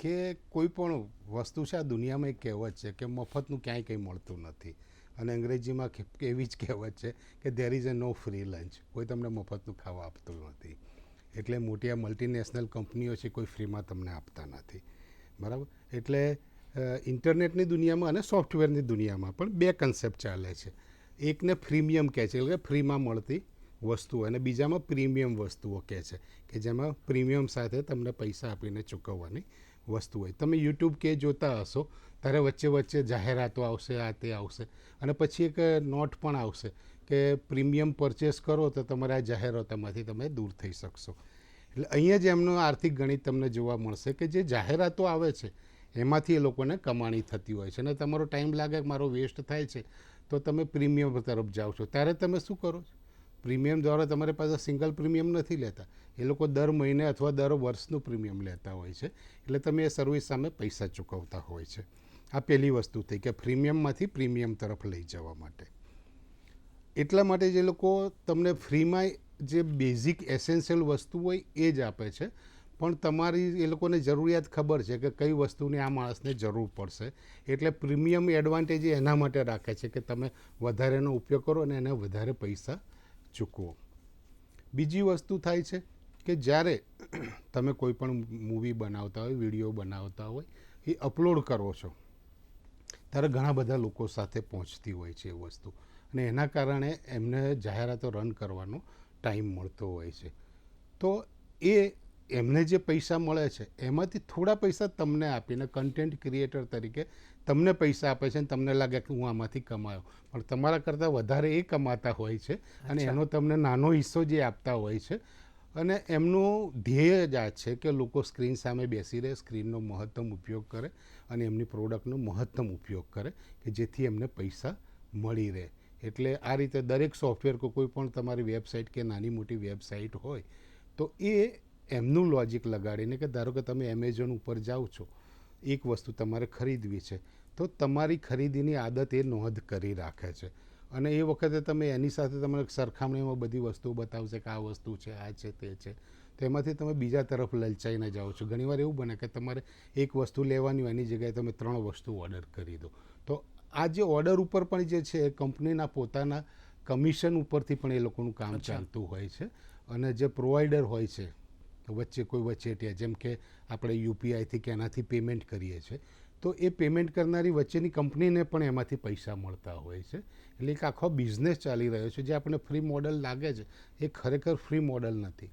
કે કોઈ પણ વસ્તુ છે આ દુનિયામાં એક કહેવત છે કે મફતનું ક્યાંય કંઈ મળતું નથી, અને અંગ્રેજીમાં એવી જ કહેવત છે કે there is a no free lunch. કોઈ તમને મફતનું ખાવા આપતું નથી. એટલે મોટી આ મલ્ટીનેશનલ કંપનીઓ છે, કોઈ ફ્રીમાં તમને આપતા નથી, બરાબર. એટલે ઇન્ટરનેટની દુનિયામાં અને સોફ્ટવેરની દુનિયામાં પણ બે કન્સેપ્ટ ચાલે છે. એકને પ્રીમિયમ કહે છે, એટલે કે ફ્રીમાં મળતી વસ્તુઓ, અને બીજામાં પ્રીમિયમ વસ્તુઓ કહે છે કે જેમાં પ્રીમિયમ સાથે તમને પૈસા આપીને ચૂકવવાની વસ્તુ હોય. તમે યુટ્યુબ કે જોતા હશો ત્યારે વચ્ચે વચ્ચે જાહેરાતો આવશે, આ તે આવશે, અને પછી એક નોટ પણ આવશે કે પ્રીમિયમ પરચેસ કરો તો તમારે આ જાહેરાતોમાંથી તમે દૂર થઈ શકશો. એટલે અહીંયા જ એમનું આર્થિક ગણિત તમને જોવા મળશે કે જે જાહેરાતો આવે છે એમાંથી એ લોકોને કમાણી થતી હોય છે, અને તમારો ટાઈમ લાગે, મારો વેસ્ટ થાય છે, તો તમે પ્રીમિયમ તરફ જાઓ છો. ત્યારે તમે શું કરો છો? પ્રીમિયમ દ્વારા તમારી પાસે સિંગલ પ્રીમિયમ નથી લેતા, એ લોકો દર મહિને અથવા દર વર્ષનું પ્રીમિયમ લેતા હોય છે. એટલે તમે એ સર્વિસ સામે પૈસા ચૂકવતા હોય છે. આ પહેલી વસ્તુ થઈ કે પ્રીમિયમમાંથી પ્રીમિયમ તરફ લઈ જવા માટે. એટલા માટે જે લોકો તમને ફ્રીમાં જે બેઝિક એસેન્શિયલ વસ્તુ હોય એ જ આપે છે, પણ તમારી એ લોકોને જરૂરિયાત ખબર છે કે કઈ વસ્તુની આ માણસને જરૂર પડશે, એટલે પ્રીમિયમ એડવાન્ટેજ એના માટે રાખે છે કે તમે વધારેનો ઉપયોગ કરો અને એને વધારે પૈસા ચૂકવો. બીજી વસ્તુ થાય છે કે જ્યારે તમે કોઈ પણ મૂવી બનાવતા હોય, વિડીયો બનાવતા હોય, એ અપલોડ કરો છો ત્યારે ઘણા બધા લોકો સાથે પહોંચતી હોય છે એ વસ્તુ, અને એના કારણે એમને જાહેરાતો રન કરવાનો ટાઈમ મળતો હોય છે. તો એ એમને જે પૈસા મળે છે એમાંથી થોડા પૈસા તમને આપીને કન્ટેન્ટ ક્રિએટર તરીકે તમને પૈસા આપે છે, અને તમને લાગે કે હું આમાંથી કમાયો, પણ તમારા કરતાં વધારે એ કમાતા હોય છે, અને એનો તમને નાનો હિસ્સો જે આપતા હોય છે. અને એમનું ધ્યેય જ આ છે કે લોકો સ્ક્રીન સામે બેસી રહે, સ્ક્રીનનો મહત્તમ ઉપયોગ કરે અને એમની પ્રોડક્ટનો મહત્તમ ઉપયોગ કરે કે જેથી એમને પૈસા મળી રહે. એટલે આ રીતે દરેક સોફ્ટવેર કોઈ પણ તમારી વેબસાઇટ કે નાની મોટી વેબસાઇટ હોય તો એ એમનું લોજિક લગાડીને કે ધારો કે તમે એમેઝોન ઉપર જાઓ છો, એક વસ્તુ તમારે ખરીદવી છે, તો તમારી ખરીદીની આદત એ નોંધ કરી રાખે છે, અને એ વખતે તમે એની સાથે તમારે સરખામણીમાં બધી વસ્તુઓ બતાવશે કે આ વસ્તુ છે, આ છે, તે છે, તો એમાંથી તમે બીજા તરફ લલચાઈને જાઓ છો. ઘણીવાર એવું બને કે તમારે એક વસ્તુ લેવાની હોય એની જગ્યાએ તમે 3 વસ્તુ ઓર્ડર કરી દો. તો આ જે ઓર્ડર ઉપર પણ જે છે એ કંપનીના પોતાના કમિશન ઉપરથી પણ એ લોકોનું કામ ચાલતું હોય છે, અને જે પ્રોવાઈડર હોય છે વચ્ચે કોઈ વચેટિયા, જેમ કે આપણે યુપીઆઈથી કે એનાથી પેમેન્ટ કરીએ છીએ, તો એ પેમેન્ટ કરનારી વચ્ચેની કંપનીને પણ એમાંથી પૈસા મળતા હોય છે. એટલે એક આખો બિઝનેસ ચાલી રહ્યો છે. જે આપણને ફ્રી મોડલ લાગે છે એ ખરેખર ફ્રી મોડલ નથી.